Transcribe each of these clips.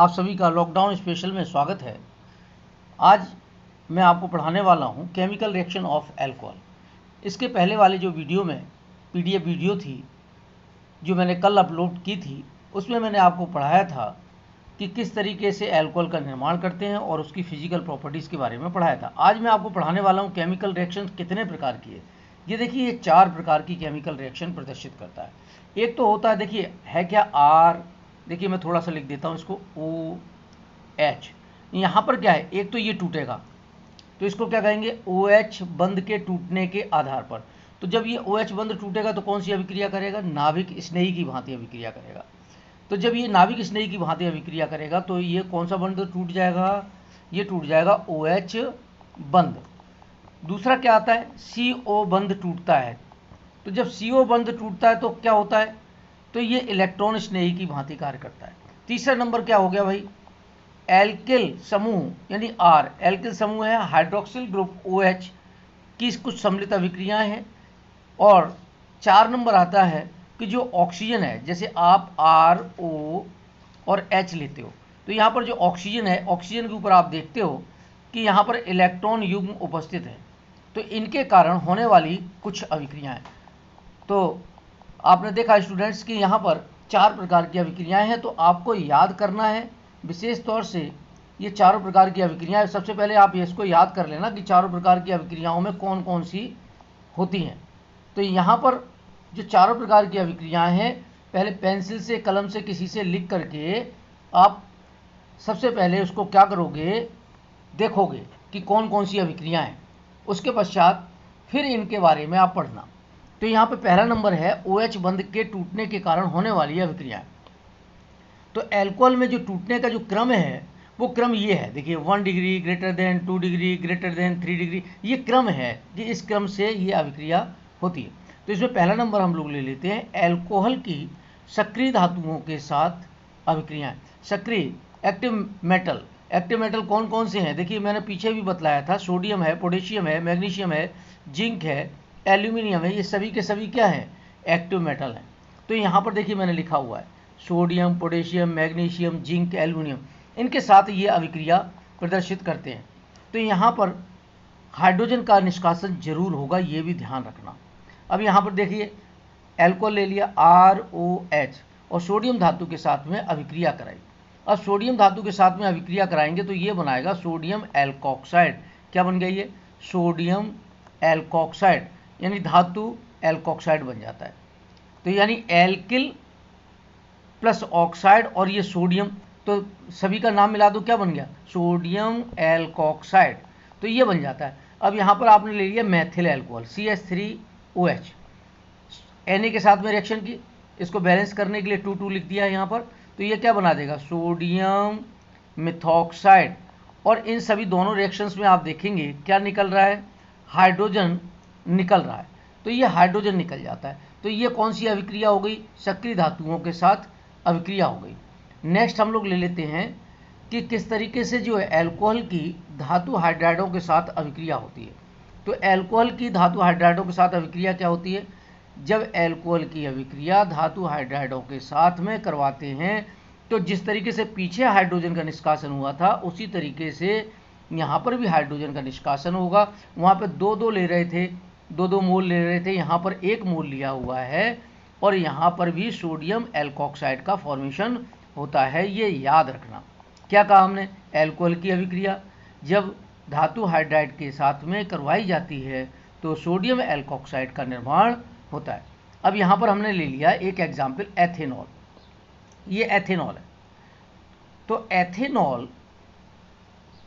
आप सभी का लॉकडाउन स्पेशल में स्वागत है। आज मैं आपको पढ़ाने वाला हूं केमिकल रिएक्शन ऑफ अल्कोहल। इसके पहले वाले जो वीडियो में पीडीएफ वीडियो थी जो मैंने कल अपलोड की थी, उसमें मैंने आपको पढ़ाया था कि किस तरीके से अल्कोहल का निर्माण करते हैं और उसकी फिजिकल प्रॉपर्टीज़ के बारे में पढ़ाया था। आज मैं आपको पढ़ाने वाला हूँ केमिकल रिएक्शन कितने प्रकार की है। ये देखिए, ये 4 प्रकार की केमिकल रिएक्शन प्रदर्शित करता है। एक तो होता है, देखिए है क्या, आर, देखिए मैं थोड़ा सा लिख देता हूँ इसको, ओ एच। यहाँ पर क्या है, एक तो ये टूटेगा तो इसको क्या कहेंगे, ओ एच बंध के टूटने के आधार पर। तो जब ये ओ एच बंध टूटेगा तो कौन सी अभिक्रिया करेगा, नाभिक स्नेही की भांति अभिक्रिया करेगा। तो जब ये नाभिक स्नेही की भांति अभिक्रिया करेगा तो ये कौन सा बंध टूट जाएगा, ये टूट जाएगा ओ एच बंध। दूसरा क्या आता है, सी ओ बंध टूटता है। तो जब सी ओ बंध टूटता है तो क्या होता है, तो ये इलेक्ट्रॉन स्नेही की भांति कार्य करता है। तीसरा नंबर क्या हो गया भाई, एल्किल समूह यानी आर, एल्किल समूह है हाइड्रोक्सिल ग्रुप ओ एच की कुछ सम्मिलित अभिक्रियाएं हैं। और 4 नंबर आता है कि जो ऑक्सीजन है, जैसे आप आर ओ और एच लेते हो तो यहाँ पर जो ऑक्सीजन है, ऑक्सीजन के ऊपर आप देखते हो कि यहाँ पर इलेक्ट्रॉन युग्म उपस्थित है। तो इनके कारण होने वाली कुछ अभिक्रियाएं। तो आपने देखा स्टूडेंट्स कि यहाँ पर 4 प्रकार की अभिक्रियाएं हैं। तो आपको याद करना है विशेष तौर से ये चारों प्रकार की अभिक्रियाएं। सबसे पहले आप इसको याद कर लेना कि चारों प्रकार की अभिक्रियाओं में कौन कौन सी होती हैं। तो यहाँ पर जो चारों प्रकार की अभिक्रियाएं हैं, पहले पेंसिल से, कलम से, किसी से लिख करके आप सबसे पहले उसको क्या करोगे, देखोगे कि कौन कौन सी अभिक्रियाएं हैं। उसके पश्चात फिर इनके बारे में आप पढ़ना। तो यहाँ पे पहला नंबर है OH बंध के टूटने के कारण होने वाली अभिक्रियाएं। तो अल्कोहल में जो टूटने का जो क्रम है वो क्रम ये है, देखिए 1 degree greater than 2 degree greater than 3 degree, ये क्रम है कि इस क्रम से ये अभिक्रिया होती है। तो इसमें पहला नंबर हम लोग ले लेते हैं अल्कोहल की सक्रिय धातुओं के साथ अभिक्रियाएं। सक्रिय एक्टिव मेटल, एक्टिव मेटल कौन कौन से हैं, देखिए मैंने पीछे भी बतलाया था, सोडियम है, पोटेशियम है, मैग्नीशियम है, जिंक है, एल्यूमिनियम है, ये सभी के सभी क्या हैं, एक्टिव मेटल हैं। तो यहाँ पर देखिए मैंने लिखा हुआ है sodium, potassium, magnesium, zinc, aluminium, इनके साथ ये अभिक्रिया प्रदर्शित करते हैं। तो यहाँ पर हाइड्रोजन का निष्कासन जरूर होगा, ये भी ध्यान रखना। अब यहाँ पर देखिए अल्कोहल ले लिया ROH और सोडियम धातु के साथ में अभिक्रिया कराई। अब सोडियम धातु के साथ में अभिक्रिया कराएंगे तो ये बनाएगा सोडियम एल्कोक्साइड। क्या बन गया ये, सोडियम एल्कोक्साइड, यानी धातु एल्कोक्साइड बन जाता है। तो यानी एल्किल प्लस ऑक्साइड और ये सोडियम, तो सभी का नाम मिला दो, क्या बन गया, सोडियम एल्कोक्साइड। तो ये बन जाता है। अब यहाँ पर आपने ले लिया मैथिल अल्कोहल CH3OH, Na के साथ में रिएक्शन की, इसको बैलेंस करने के लिए 2 लिख दिया है यहाँ पर। तो ये क्या बना देगा, सोडियम मिथॉक्साइड। और इन सभी दोनों रिएक्शंस में आप देखेंगे क्या निकल रहा है, हाइड्रोजन निकल रहा है। तो ये हाइड्रोजन निकल जाता है। तो ये कौन सी अभिक्रिया हो गई, सक्रिय धातुओं के साथ अभिक्रिया हो गई। नेक्स्ट हम लोग ले लेते हैं कि किस तरीके से जो है अल्कोहल की धातु हाइड्राइडों के साथ अभिक्रिया होती है। तो अल्कोहल की धातु हाइड्राइडों के साथ अभिक्रिया क्या होती है, जब अल्कोहल की अभिक्रिया धातु हाइड्राइडों के साथ में करवाते हैं तो जिस तरीके से पीछे हाइड्रोजन का निष्कासन हुआ था उसी तरीके से यहाँ पर भी हाइड्रोजन का निष्कासन होगा। वहाँ पर 2-2 ले रहे थे, 2-2 मोल ले रहे थे, यहाँ पर 1 मोल लिया हुआ है। और यहाँ पर भी सोडियम एल्कोक्साइड का फॉर्मेशन होता है, ये याद रखना। क्या कहा हमने, अल्कोहल की अभिक्रिया जब धातु हाइड्राइड के साथ में करवाई जाती है तो सोडियम एल्कोक्साइड का निर्माण होता है। अब यहाँ पर हमने ले लिया एक एग्जाम्पल एथेनॉल, ये एथेनॉल है। तो एथेनॉल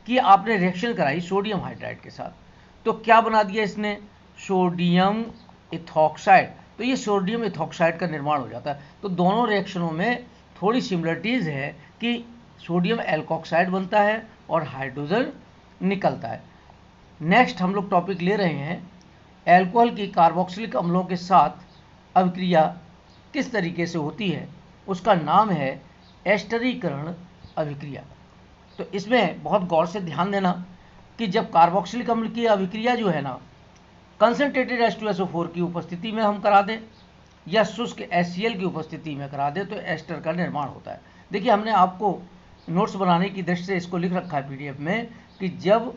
की आपने रिएक्शन कराई सोडियम हाइड्राइड के साथ, तो क्या बना दिया इसने, सोडियम इथॉक्साइड। तो ये सोडियम इथॉक्साइड का निर्माण हो जाता है। तो दोनों रिएक्शनों में थोड़ी सिमिलरिटीज़ है कि सोडियम एल्कोक्साइड बनता है और हाइड्रोजन निकलता है। नेक्स्ट हम लोग टॉपिक ले रहे हैं अल्कोहल की कार्बोक्सिलिक अम्लों के साथ अभिक्रिया किस तरीके से होती है, उसका नाम है एस्टरीकरण अभिक्रिया। तो इसमें बहुत गौर से ध्यान देना कि जब कार्बोक्सिलिक अम्ल की अभिक्रिया जो है ना कंसनट्रेटेड H2SO4 की उपस्थिति में हम करा दें या शुष्क HCl की उपस्थिति में करा दें तो एस्टर का निर्माण होता है। देखिए हमने आपको नोट्स बनाने की दृष्टि से इसको लिख रखा है पीडीएफ में कि जब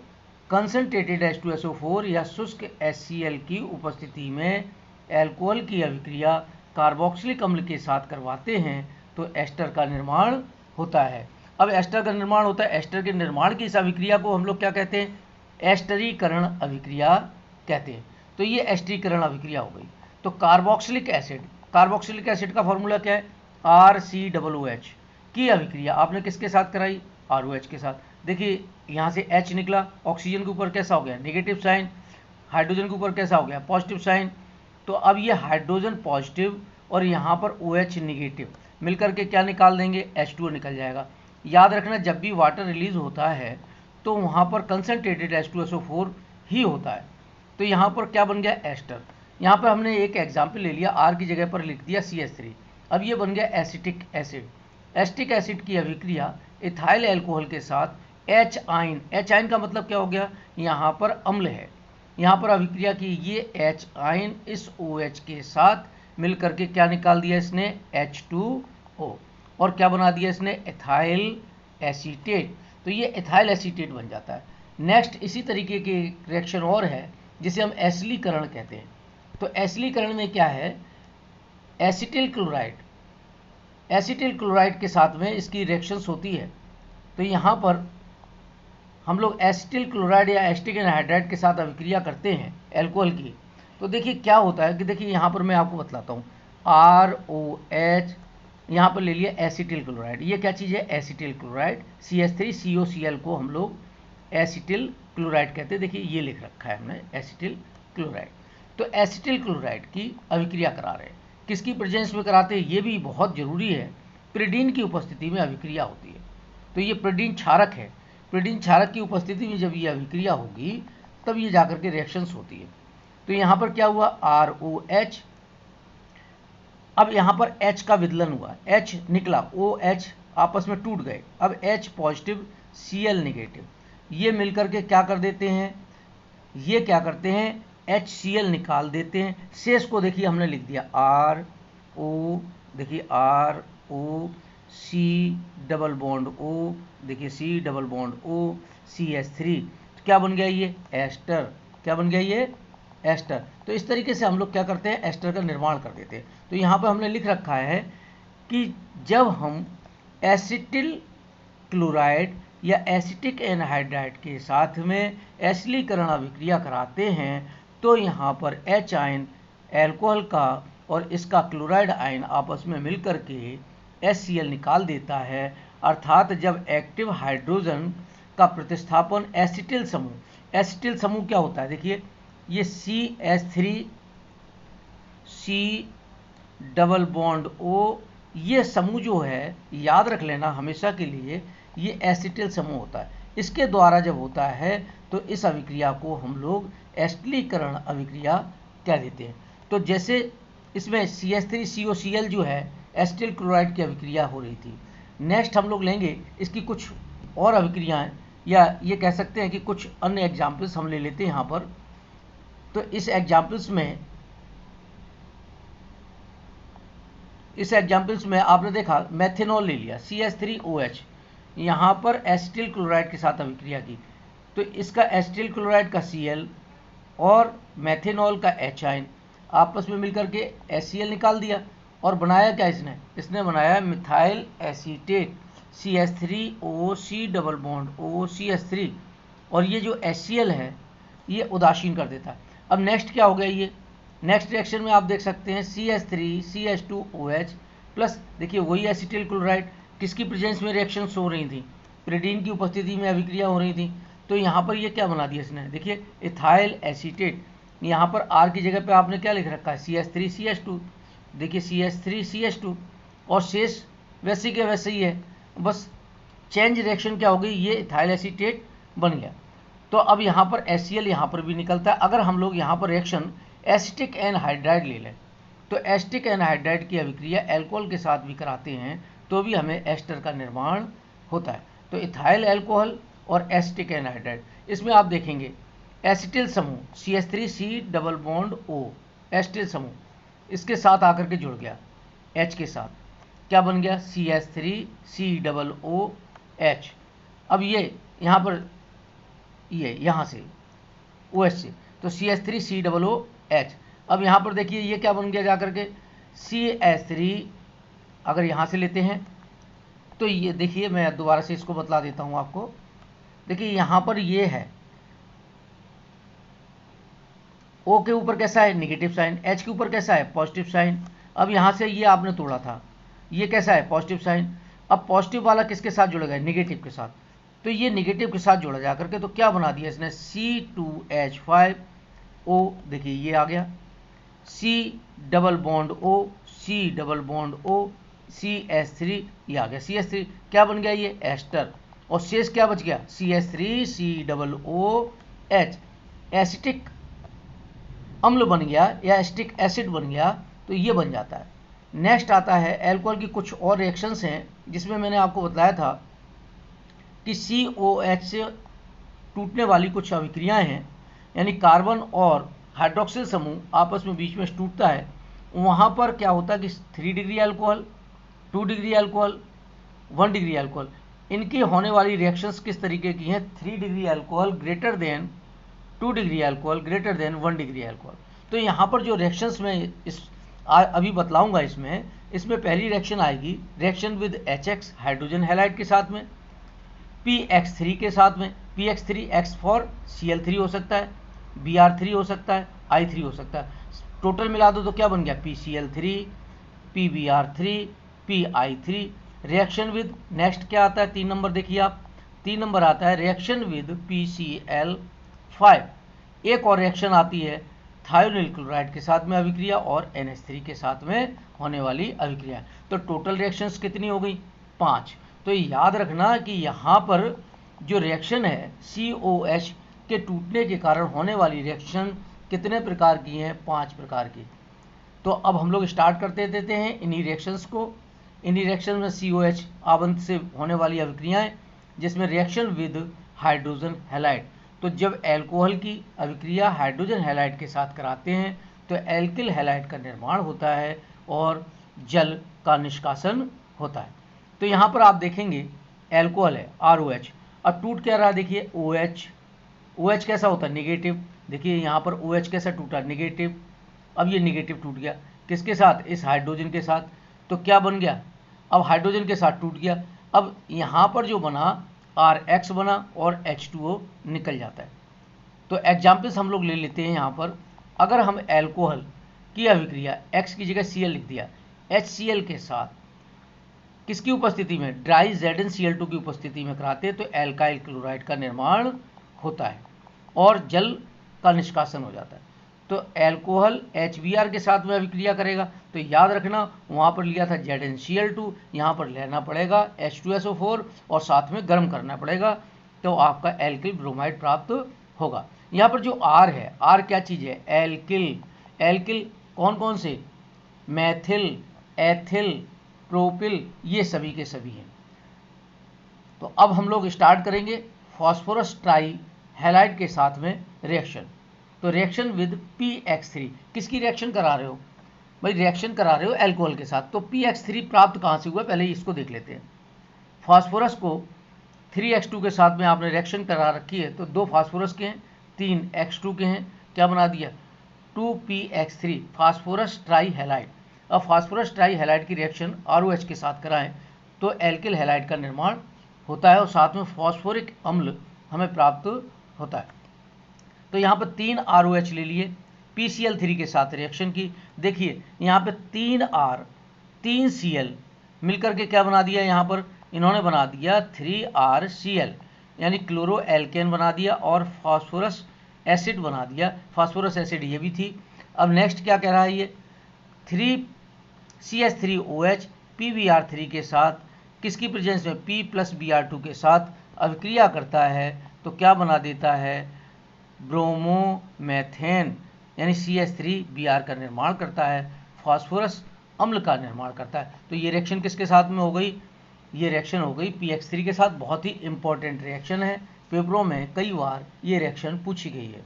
कंसंट्रेटेड H2SO4 या शुष्क HCl की उपस्थिति में एल्कोहल की अभिक्रिया कार्बोक्सिलिक अम्ल के साथ करवाते हैं तो एस्टर का निर्माण होता है। अब एस्टर का निर्माण होता है, एस्टर के निर्माण की इस अभिक्रिया को हम लोग क्या कहते हैं? एस्टरीकरण अभिक्रिया कहते हैं। तो ये एस्टरीकरण अभिक्रिया हो गई। तो कार्बोक्सिलिक एसिड का फॉर्मूला क्या है? RCOOH की अभिक्रिया आपने किसके साथ कराई? ROH के साथ। देखिए यहाँ से H निकला, ऑक्सीजन के ऊपर कैसा हो गया? Negative sign. हाइड्रोजन के ऊपर कैसा हो गया? Positive sign. तो अब ये हाइड्रोजन पॉजिटिव और यहाँ पर OH निगेटिव मिलकर के क्या निकाल देंगे? H2O निकल जाएगा। याद रखना, जब भी वाटर रिलीज होता है तो वहाँ पर कंसनट्रेटेड H2SO4 ही होता है। तो यहाँ पर क्या बन गया? एस्टर। यहाँ पर हमने एक एग्जाम्पल ले लिया, R की जगह पर लिख दिया CH3। अब ये बन गया एसिटिक एसिड। एसिटिक एसिड की अभिक्रिया इथाइल अल्कोहल के साथ H आयन का मतलब क्या हो गया? यहाँ पर अम्ल है, यहाँ पर अभिक्रिया की ये H आयन इस OH के साथ मिल करके क्या निकाल दिया इसने? H2O। और क्या बना दिया इसने? Ethyl acetate. तो ये एथाइल एसीटेट बन जाता है। नेक्स्ट इसी तरीके की रिएक्शन और है जिसे हम एसिलीकरण कहते हैं। तो एसिलीकरण में क्या है? एसिटिल क्लोराइड के साथ में इसकी रिएक्शंस होती है। तो यहाँ पर हम लोग एसिटिल क्लोराइड या एसिटिक एनहाइड्राइड के साथ अभिक्रिया करते हैं एल्कोहल की। तो देखिए क्या होता है कि देखिए यहाँ पर मैं आपको बतलाता हूँ। ROH यहाँ पर ले लिया एसिटिल क्लोराइड। ये क्या चीज़ है? Acetyl chloride. CH3COCl को हम लोग एसिटिल क्लोराइड कहते हैं। देखिए ये लिख रखा है हमने, एसिटिल क्लोराइड। तो एसिटिल क्लोराइड की अभिक्रिया करा रहे हैं, किसकी प्रेजेंस में कराते हैं? ये भी बहुत ज़रूरी है, प्रिडीन की उपस्थिति में अभिक्रिया होती है। तो ये प्रिडीन क्षारक है, प्रिडीन क्षारक की उपस्थिति में जब ये अभिक्रिया होगी तब ये जाकर के रिएक्शंस होती है। तो यहाँ पर क्या हुआ? ROH। अब यहाँ पर H का विदलन हुआ, H निकला, OH आपस में टूट गए। अब H पॉजिटिव Cl निगेटिव, ये मिलकर के क्या कर देते हैं? ये क्या करते हैं? HCl निकाल देते हैं। शेष को देखिए हमने लिख दिया RO, देखिए RO, C double bond O, देखिए C double bond O, CH3। तो क्या बन गया ये? एस्टर। क्या बन गया ये? एस्टर। तो इस तरीके से हम लोग क्या करते हैं? एस्टर का निर्माण कर देते हैं। तो यहाँ पर हमने लिख रखा है कि जब हम एसिटिल क्लोराइड या एसिटिक एनहाइड्राइड के साथ में एसिलीकरण अभिक्रिया कराते हैं तो यहाँ पर H आयन एल्कोहल का और इसका क्लोराइड आयन आपस में मिलकर के HCl निकाल देता है। अर्थात जब एक्टिव हाइड्रोजन का प्रतिस्थापन एसिटिल समूह क्या होता है? देखिए ये CH3 C double bond O, ये समूह जो है याद रख लेना हमेशा के लिए, ये एसिटिल समूह होता है। इसके द्वारा जब होता है तो इस अभिक्रिया को हम लोग एस्टिलीकरण अभिक्रिया कह देते हैं। तो जैसे इसमें CH3COCl जो है एसिटिल क्लोराइड की अभिक्रिया हो रही थी। नेक्स्ट हम लोग लेंगे इसकी कुछ और अभिक्रियाएं, या ये कह सकते हैं कि कुछ अन्य एग्जाम्पल्स हम ले लेते हैं यहाँ पर। तो इस एग्जाम्पल्स में आपने देखा मेथेनॉल ले लिया, CH3OH, यहाँ पर एसिटिल क्लोराइड के साथ अभिक्रिया की। तो इसका एसिटिल क्लोराइड का Cl और मेथेनॉल का H आयन आपस में मिलकर के HCl निकाल दिया और बनाया क्या? इसने बनाया methyl acetate, CH3O C double bond O CH3। और ये जो HCl है ये उदासीन कर देता है। अब नेक्स्ट क्या हो गया? ये नेक्स्ट रिएक्शन में आप देख सकते हैं CH3CH2OH प्लस, देखिए वही एसिटिल क्लोराइड, किसकी प्रेजेंस में रिएक्शंस हो रही थी? प्रिडीन की उपस्थिति में अभिक्रिया हो रही थी। तो यहाँ पर ये क्या बना दिया इसने? देखिए इथाइल एसीटेट। यहाँ पर R की जगह पे आपने क्या लिख रखा है? CH3CH2। देखिए CH3CH2 और शेष वैसे के वैसे ही है, बस चेंज रिएक्शन क्या हो गई? ये इथाइल एसीटेट बन गया। तो अब यहाँ पर HCl यहाँ पर भी निकलता है। अगर हम लोग यहाँ पर रिएक्शन एसिटिक एनहाइड्राइड ले लें तो एसिटिक एनहाइड्राइड की अभिक्रिया अल्कोहल के साथ भी कराते हैं तो भी हमें एस्टर का निर्माण होता है। तो इथाइल अल्कोहल और एसिटिक एनहाइड्राइड, इसमें आप देखेंगे एसिटिल समूह CH3C double bond O, acetyl समूह इसके साथ आकर के जुड़ गया H के साथ, क्या बन गया? CH3C double O H। अब ये यहाँ पर ये यहाँ से OH से तो CH3COOH। अब यहाँ पर देखिए ये क्या बन गया जा करके CH3। अगर यहाँ से लेते हैं तो ये देखिए, मैं दोबारा से इसको बतला देता हूँ आपको। देखिए यहाँ पर ये है, O के ऊपर कैसा है निगेटिव साइन, H के ऊपर कैसा है पॉजिटिव साइन। अब यहाँ से ये आपने तोड़ा था, ये कैसा है पॉजिटिव साइन। अब पॉजिटिव वाला किसके साथ जुड़ेगा निगेटिव के साथ, तो ये निगेटिव के साथ जोड़ा जा करके तो क्या बना दिया इसने C2H5O। देखिए ये आ गया C double bond O, C double bond O, CH3 ये आ गया CH3। क्या बन गया ये एस्टर, और शेष क्या बच गया CH3COOH। एसिटिक अम्ल बन गया या एसिटिक एसिड बन गया, तो ये बन जाता है। नेक्स्ट आता है एल्कोहल की कुछ और रिएक्शंस हैं, जिसमें मैंने आपको बताया था कि COH से टूटने वाली कुछ अभिक्रियाएं हैं, यानी कार्बन और हाइड्रोक्सिल समूह आपस में बीच में टूटता है। वहाँ पर क्या होता है कि 3 degree alcohol, 2 degree alcohol, 1 degree alcohol, इनकी होने वाली रिएक्शंस किस तरीके की हैं 3 degree alcohol greater than 2 degree alcohol greater than 1 degree alcohol. तो यहाँ पर जो रिएक्शंस में इस अभी बतलाऊंगा, इसमें पहली रिएक्शन आएगी reaction with HX hydrogen halide के साथ में, PX3 के साथ में। PX3 X फॉर Cl3 हो सकता है, Br3 हो सकता है, I3 हो सकता है। टोटल मिला दो तो क्या बन गया PCl3, PBr3, PI3। Reaction with next क्या आता है 3 नंबर, देखिए आप 3 नंबर आता है रिएक्शन विद PCl5। एक और रिएक्शन आती है थायोनिल क्लोराइड के साथ में अभिक्रिया और NH3 के साथ में होने वाली अभिक्रिया। तो टोटल रिएक्शंस कितनी हो गई 5। तो याद रखना कि यहाँ पर जो रिएक्शन है COH के टूटने के कारण होने वाली रिएक्शन कितने प्रकार की हैं 5 प्रकार की। तो अब हम लोग स्टार्ट करते देते हैं इन्हीं रिएक्शंस को। इन्हीं रिएक्शन में COH आवंत से होने वाली अभिक्रियाएं, जिसमें रिएक्शन विद हाइड्रोजन हैलाइड। तो जब एल्कोहल की अभिक्रिया हाइड्रोजन हैलाइड के साथ कराते हैं तो एल्किल हैलाइड का निर्माण होता है और जल का निष्कासन होता है। तो यहाँ पर आप देखेंगे एल्कोहल है ROH, अब टूट क्या रहा है देखिए OH कैसा होता है निगेटिव। देखिए यहाँ पर OH कैसा टूटा निगेटिव। अब ये निगेटिव टूट गया किसके साथ इस हाइड्रोजन के साथ, तो क्या बन गया अब हाइड्रोजन के साथ टूट गया। अब यहाँ पर जो बना RH बना और H2O निकल जाता है। तो एग्जाम्पल्स हम लोग ले लेते हैं यहाँ पर। अगर हम एल्कोहल की अभिक्रिया X की जगह Cl लिख दिया, HCl के साथ किसकी उपस्थिति में ड्राई ZnCl2 की उपस्थिति में कराते हैं तो एल्काइल क्लोराइड का निर्माण होता है और जल का निष्कासन हो जाता है। तो एल्कोहल HBr के साथ में अभिक्रिया करेगा, तो याद रखना वहाँ पर लिया था ZnCl2, यहाँ पर लेना पड़ेगा H2SO4 और साथ में गर्म करना पड़ेगा, तो आपका एल्किल ब्रोमाइड प्राप्त होगा। यहाँ पर जो R है, R क्या चीज़ है एल्किल। एल्किल कौन कौन से मैथिल, एथिल, प्रोपिल, ये सभी के सभी हैं। तो अब हम लोग स्टार्ट करेंगे फॉस्फोरस ट्राई हैलाइड के साथ में रिएक्शन। तो रिएक्शन विद PX3, किसकी रिएक्शन करा रहे हो भाई, रिएक्शन करा रहे हो एल्कोहल के साथ। तो PX3 प्राप्त कहाँ से हुआ पहले इसको देख लेते हैं। फास्फोरस को 3X2 के साथ में आपने रिएक्शन करा रखी है, तो 2 फास्फोरस के हैं, 3 X2 के हैं, क्या बना दिया 2PX3 फास्फोरस ट्राई हैलाइड। अब फास्फोरस ट्राई हैलाइड की रिएक्शन ROH के साथ कराएं तो एल्किल हैलाइड का निर्माण होता है और साथ में फॉस्फोरिक अम्ल हमें प्राप्त होता है। तो यहाँ पर 3 ROH ले लिए, PCl3 के साथ रिएक्शन की। देखिए यहाँ पे 3 R 3 Cl मिलकर के क्या बना दिया, यहाँ पर इन्होंने बना दिया 3RCl, यानी क्लोरो एल्केन बना दिया और फास्फोरस एसिड बना दिया। फास्फोरस एसिड ये भी थी। अब नेक्स्ट क्या कह रहा है ये 3CH3OH PBr3 के साथ किसकी प्रेजेंस में P+Br2 के साथ अभिक्रिया करता है, तो क्या बना देता है ब्रोमोमेथेन, यानी CH3Br का निर्माण करता है, फास्फोरस अम्ल का निर्माण करता है। तो ये रिएक्शन किसके साथ में हो गई, ये रिएक्शन हो गई PX3 के साथ। बहुत ही इंपॉर्टेंट रिएक्शन है, पेपरों में कई बार ये रिएक्शन पूछी गई है।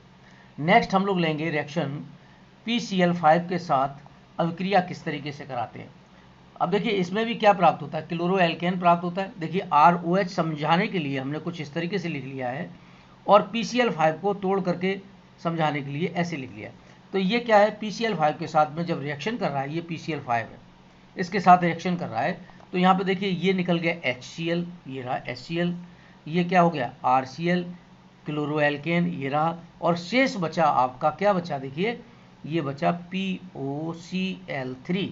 नेक्स्ट हम लोग लेंगे रिएक्शन PCl5 के साथ अभिक्रिया किस तरीके से कराते हैं। अब देखिए इसमें भी क्या प्राप्त होता है, क्लोरो एल्केन प्राप्त होता है। देखिए ROH समझाने के लिए हमने कुछ इस तरीके से लिख लिया है, और PCl5 को तोड़ करके समझाने के लिए ऐसे लिख लिया। तो ये क्या है, PCl5 के साथ में जब रिएक्शन कर रहा है, ये PCl5 है, इसके साथ रिएक्शन कर रहा है, तो यहाँ पे देखिए ये निकल गया HCl, ये रहा HCl, ये क्या हो गया RCl, क्लोरोएल्केन ये रहा, और शेष बचा आपका क्या बचा, देखिए ये बचा POCl3,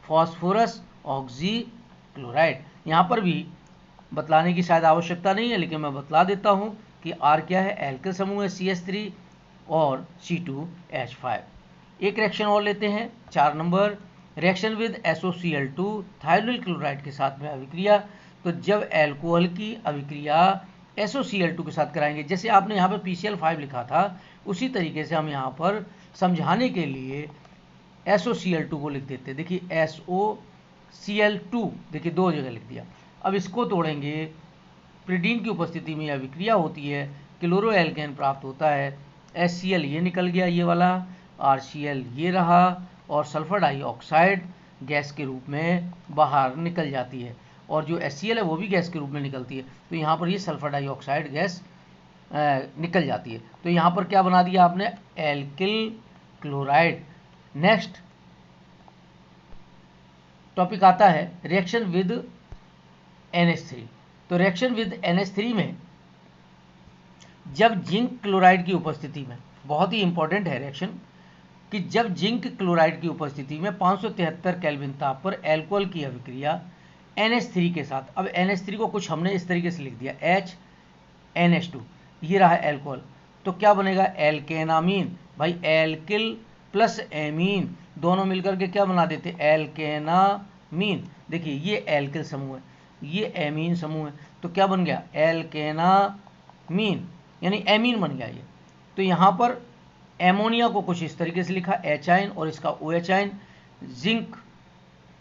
फॉस्फोरस ऑक्सी क्लोराइड। यहाँ पर भी बतलाने की शायद आवश्यकता नहीं है, लेकिन मैं बतला देता हूँ कि R क्या है, एल्किल समूह है CH3 और C2H5। एक रिएक्शन और लेते हैं 4 number, reaction with SOCl2 thionyl chloride के साथ में अभिक्रिया। तो जब एल्कोहल की अभिक्रिया SOCl2 के साथ कराएंगे, जैसे आपने यहाँ पर PCl5 लिखा था, उसी तरीके से हम यहाँ पर समझाने के लिए SOCl2 को लिख देते। देखिए SOCl2, देखिए 2 जगह लिख दिया। अब इसको तोड़ेंगे, प्रीडीन की उपस्थिति में अभिक्रिया होती है, क्लोरो एल्केन प्राप्त होता है, HCl ये निकल गया ये वाला, RCl ये रहा, और सल्फर डाइऑक्साइड गैस के रूप में बाहर निकल जाती है, और जो HCl है वो भी गैस के रूप में निकलती है। तो यहाँ पर ये सल्फर डाइऑक्साइड गैस निकल जाती है। तो यहाँ पर क्या बना दिया आपने, एल्किल क्लोराइड। नेक्स्ट टॉपिक आता है रिएक्शन विद NH3। तो रिएक्शन विद NH3 में जब जिंक क्लोराइड की उपस्थिति में, बहुत ही इंपॉर्टेंट है रिएक्शन, कि जब जिंक क्लोराइड की उपस्थिति में 573 केल्विन ताप पर एल्कोहल की अभिक्रिया NH3 के साथ, अब NH3 को कुछ हमने इस तरीके से लिख दिया HNH2, ये रहा एल्कोहल, तो क्या बनेगा, एल्केनामीन। भाई एल्किल प्लस एमीन दोनों मिलकर के क्या बना देते, एल्केनामीन। देखिए ये एल्किल समूह है, ये एमीन समूह है, तो क्या बन गया, एल्केनामीन, यानी एमीन बन गया ये। तो यहाँ पर एमोनिया को कुछ इस तरीके से लिखा H आयन और इसका OH ion, zinc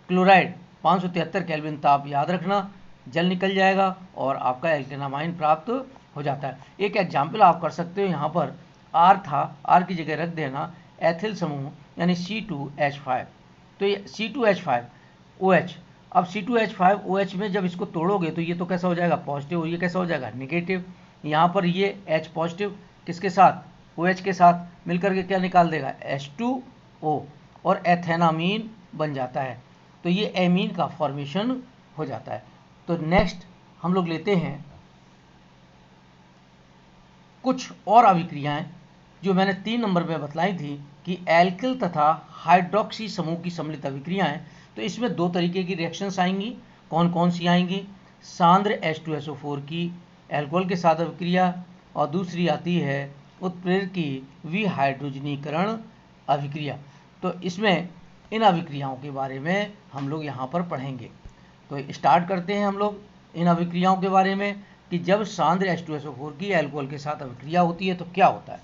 chloride 573 kelvin ताप याद रखना, जल निकल जाएगा और आपका एल्केनामाइन प्राप्त हो जाता है। एक एग्जाम्पल आप कर सकते हो, यहाँ पर R था, R की जगह रख देना एथिल समूह यानी C2H5, तो ये C2H5OH। अब C2H5OH में जब इसको तोड़ोगे तो ये तो कैसा हो जाएगा, पॉजिटिव, और ये कैसा हो जाएगा, नेगेटिव। यहाँ पर ये H पॉजिटिव किसके साथ, OH के साथ मिलकर के क्या निकाल देगा, H2O, और एथेनामीन बन जाता है। तो ये एमीन का फॉर्मेशन हो जाता है। तो नेक्स्ट हम लोग लेते हैं कुछ और अभिक्रियाएं जो मैंने 3 नंबर में बतलाई थी कि एल्किल तथा हाइड्रोक्सी समूह की सम्मिलित अभिक्रियाएं। तो इसमें 2 तरीके की रिएक्शंस आएंगी, कौन कौन सी आएंगी, सांद्र H2SO4 की एल्कोहल के साथ अभिक्रिया, और दूसरी आती है उत्प्रेरक की विहाइड्रोजनीकरण अभिक्रिया। तो इसमें इन अभिक्रियाओं के बारे में हम लोग यहाँ पर पढ़ेंगे। तो स्टार्ट करते हैं हम लोग इन अभिक्रियाओं के बारे में, कि जब सांद्र H2SO4 की एल्कोहल के साथ अभिक्रिया होती है तो क्या होता है।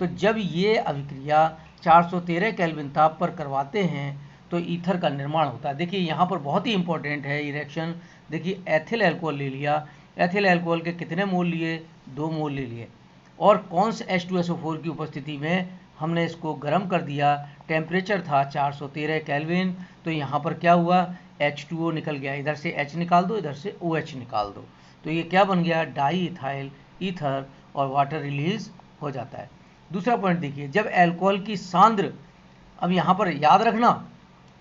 तो जब ये अभिक्रिया 413 केल्विन ताप पर करवाते हैं तो ईथर का निर्माण होता है। देखिए यहाँ पर बहुत ही इंपॉर्टेंट है ये रिएक्शन। देखिए एथिल अल्कोहल ले लिया, एथिल अल्कोहल के कितने मोल लिए, 2 मोल ले लिए, और कौन से H2SO4 की उपस्थिति में हमने इसको गर्म कर दिया, टेम्परेचर था 413 केल्विन। तो यहाँ पर क्या हुआ, H2O निकल गया, इधर से H निकाल दो, इधर से OH निकाल दो, तो ये क्या बन गया, डाई इथाइल ईथर, और वाटर रिलीज हो जाता है। दूसरा पॉइंट देखिए, जब अल्कोहल की सांद्र, अब यहाँ पर याद रखना,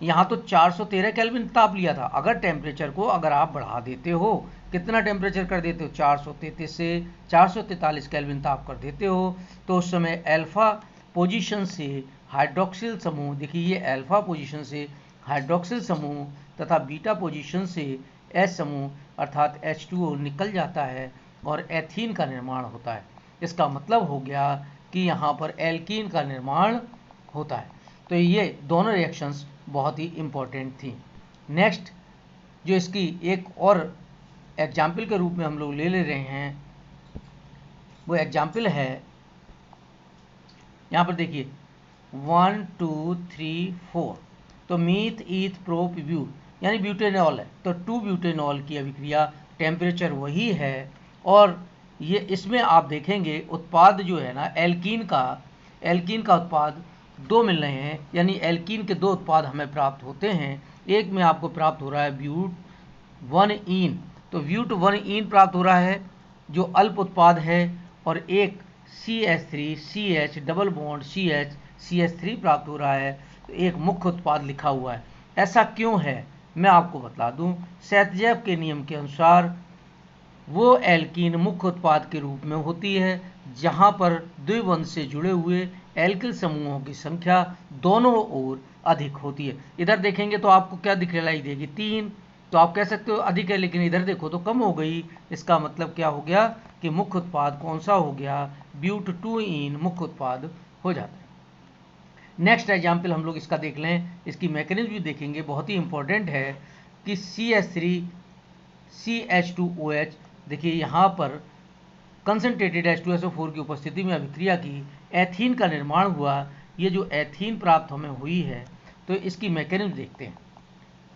यहाँ तो 413 केल्विन ताप लिया था, अगर टेम्परेचर को अगर आप बढ़ा देते हो, कितना टेम्परेचर कर देते हो, 433 से 443 केल्विन ताप कर देते हो, तो उस समय अल्फा पोजीशन से हाइड्रोक्सिल समूह, देखिए ये अल्फा पोजीशन से हाइड्रोक्सिल समूह तथा बीटा पोजीशन से H समूह अर्थात H2O निकल जाता है और एथीन का निर्माण होता है। इसका मतलब हो गया कि यहाँ पर एल्कीन का निर्माण होता है। तो ये दोनों रिएक्शंस बहुत ही इम्पोर्टेंट थी। नेक्स्ट जो इसकी एक और एग्जाम्पल के रूप में हम लोग ले रहे हैं, वो एग्जाम्पल है, यहाँ पर देखिए 1 2 3 4, तो मीथ ईथ प्रोप ब्यूट यानी ब्यूटेनॉल है, तो 2 ब्यूटेनॉल की अभिक्रिया, टेम्परेचर वही है, और ये इसमें आप देखेंगे उत्पाद जो है ना एल्कीन का उत्पाद दो मिल रहे हैं, यानी एल्कीन के दो उत्पाद हमें प्राप्त होते हैं। एक में आपको प्राप्त हो रहा है ब्यूट-1-ईन, तो ब्यूट-1-ईन प्राप्त हो रहा है जो अल्प उत्पाद है, और एक CH3 CH double bond CH CH3 प्राप्त हो रहा है, तो एक मुख्य उत्पाद लिखा हुआ है। ऐसा क्यों है मैं आपको बता दूं। सेतजेव के नियम के अनुसार वो एल्कीन मुख्य उत्पाद के रूप में होती है जहां पर द्विबंध से जुड़े हुए एल्किल समूहों की संख्या दोनों ओर अधिक होती है। इधर देखेंगे तो आपको क्या दिखलाई देगी, 3, तो आप कह सकते हो अधिक है, लेकिन इधर देखो तो कम हो गई। इसका मतलब क्या हो गया कि मुख्य उत्पाद कौन सा हो गया, ब्यूट-2-ईन मुख्य उत्पाद हो जाता है। नेक्स्ट एग्जाम्पल हम लोग इसका देख लें, इसकी मैकेनिज्म भी देखेंगे, बहुत ही इंपॉर्टेंट है कि CH3 CH2OH, देखिए यहाँ पर कंसनट्रेटेड H2SO4 की उपस्थिति में अभिक्रिया की एथीन का निर्माण हुआ। ये जो एथीन प्राप्त हमें हुई है, तो इसकी मैकेनिज्म देखते हैं।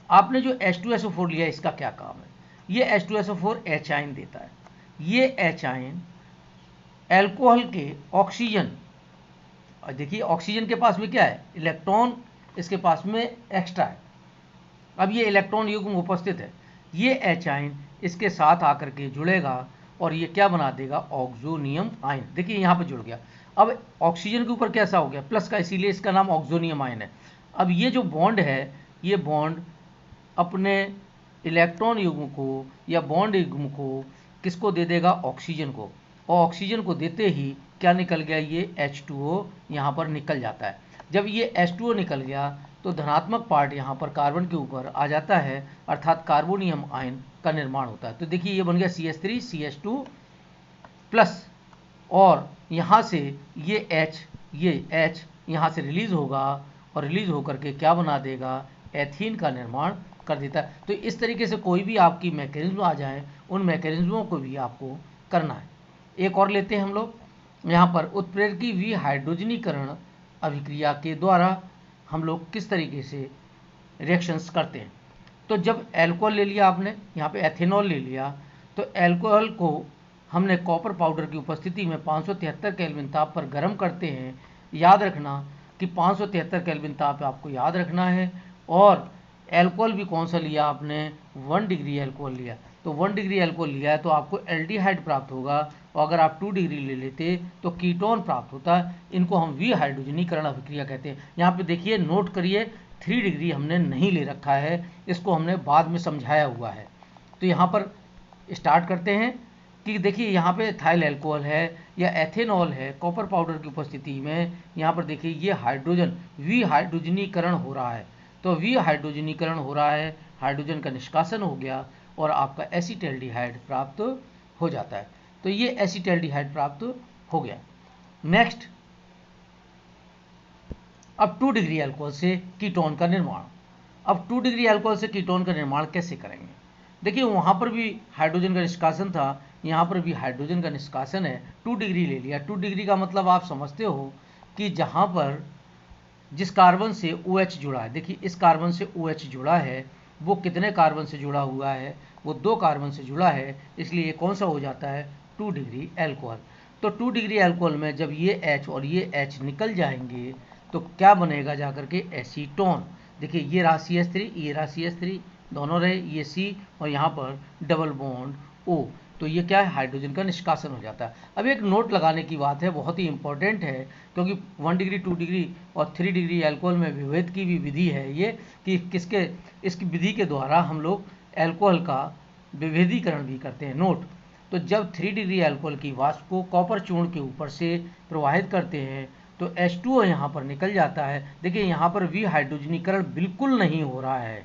आपने जो H2SO4 लिया, इसका क्या काम है। ये H2SO4 एचाइन देता है। ये एचाइन एल्कोहल के ऑक्सीजन, और देखिए ऑक्सीजन के पास में क्या है, इलेक्ट्रॉन, इसके पास में एक्स्ट्रा है। अब ये इलेक्ट्रॉन युग्म उपस्थित है, ये एचाइन इसके साथ आकर के जुड़ेगा और ये क्या बना देगा, ऑक्सोनियम आयन। देखिए यहाँ पे जुड़ गया। अब ऑक्सीजन के ऊपर कैसा हो गया, प्लस का, इसीलिए इसका नाम ऑक्सोनियम आयन है। अब ये जो बॉन्ड है, ये बॉन्ड अपने इलेक्ट्रॉन युग्म को या बॉन्ड युग्म को किसको दे देगा, ऑक्सीजन को, और ऑक्सीजन को देते ही क्या निकल गया, ये H2O यहाँ पर निकल जाता है। जब ये H2O निकल गया तो धनात्मक पार्ट यहाँ पर कार्बन के ऊपर आ जाता है, अर्थात कार्बोनियम आयन का निर्माण होता है। तो देखिए ये बन गया CH3 CH2 प्लस, और यहाँ से ये H यहाँ से रिलीज होगा, और रिलीज होकर के क्या बना देगा, एथीन का निर्माण कर देता है। तो इस तरीके से कोई भी आपकी मैकेनिज्म आ जाए, उन मैकेनिज्मों को भी आपको करना है। एक और लेते हैं हम लोग, यहाँ पर उत्प्रेरकी विहाइड्रोजनीकरण अभिक्रिया के द्वारा हम लोग किस तरीके से रिएक्शंस करते हैं। तो जब एल्कोहल ले लिया आपने, यहाँ पे एथेनॉल ले लिया, तो एल्कोहल को हमने कॉपर पाउडर की उपस्थिति में 573 केल्विन ताप पर गर्म करते हैं। याद रखना कि 573 केल्विन ताप आपको याद रखना है। और एल्कोहल भी कौन सा लिया आपने, 1 डिग्री एल्कोहल लिया। तो 1 डिग्री एल्कोहल लिया है तो आपको एल्डिहाइड प्राप्त होगा, और अगर आप 2 डिग्री ले लेते तो कीटोन प्राप्त होता है। इनको हम विहाइड्रोजनीकरण अभिक्रिया कहते हैं। यहाँ पे देखिए, नोट करिए, 3 डिग्री हमने नहीं ले रखा है, इसको हमने बाद में समझाया हुआ है। तो यहाँ पर स्टार्ट करते हैं कि देखिए यहाँ पे एथाइल अल्कोहल है या एथेनॉल है, कॉपर पाउडर की उपस्थिति में। यहाँ पर देखिए ये हाइड्रोजन विहाइड्रोजनीकरण हो रहा है। तो विहाइड्रोजनीकरण हो रहा है, हाइड्रोजन का निष्कासन हो गया और आपका एसिटाल्डिहाइड प्राप्त हो जाता है। तो ये एसिटाल्डिहाइड प्राप्त हो गया। नेक्स्ट, अब 2 डिग्री अल्कोहल से कीटोन का निर्माण। अब 2 डिग्री अल्कोहल से कीटोन का निर्माण कैसे करेंगे। देखिए वहाँ पर भी हाइड्रोजन का निष्कासन था, यहाँ पर भी हाइड्रोजन का निष्कासन है। 2 डिग्री ले लिया। 2 डिग्री का मतलब आप समझते हो कि जहाँ पर जिस कार्बन से OH जुड़ा है, देखिए इस कार्बन से OH जुड़ा है, वो कितने कार्बन से जुड़ा हुआ है, वो 2 कार्बन से जुड़ा है, इसलिए ये कौन सा हो जाता है, 2 डिग्री एल्कोहल। तो 2 डिग्री एल्कोहल में जब ये H और ये H निकल जाएंगे तो क्या बनेगा जाकर के, एसीटोन। देखिए ये रहा CH3, ये रहा CH3, दोनों रहे, ये C और यहाँ पर डबल बॉन्ड O। तो ये क्या है, हाइड्रोजन का निष्कासन हो जाता है। अब एक नोट लगाने की बात है, बहुत ही इंपॉर्टेंट है, क्योंकि 1 डिग्री 2 डिग्री और 3 डिग्री एल्कोहल में विभेद की भी विधि है ये, कि किसके, इसकी विधि के द्वारा हम लोग एल्कोहल का विभेदीकरण भी करते हैं। नोट, तो जब 3 डिग्री एल्कोहल की वाष्प को कॉपर चूर्ण के ऊपर से प्रवाहित करते हैं तो H2O यहाँ पर निकल जाता है। देखिए यहाँ पर विहाइड्रोजनीकरण बिल्कुल नहीं हो रहा है,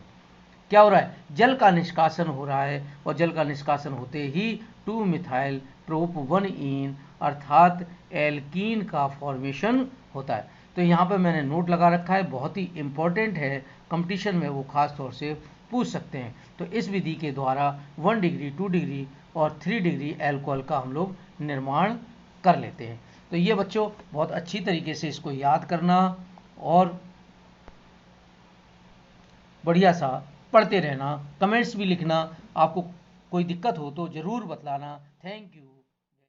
क्या हो रहा है, जल का निष्कासन हो रहा है, और जल का निष्कासन होते ही 2 मिथाइल प्रोप-1-ईन अर्थात एल्कीन का फॉर्मेशन होता है। तो यहाँ पर मैंने नोट लगा रखा है, बहुत ही इंपॉर्टेंट है, कंपटीशन में वो खास तौर से पूछ सकते हैं। तो इस विधि के द्वारा 1 डिग्री 2 डिग्री और 3 डिग्री एल्कोहल का हम लोग निर्माण कर लेते हैं। तो ये बच्चों बहुत अच्छी तरीके से इसको याद करना और बढ़िया सा पढ़ते रहना, कमेंट्स भी लिखना, आपको कोई दिक्कत हो तो ज़रूर बतलाना। Thank you.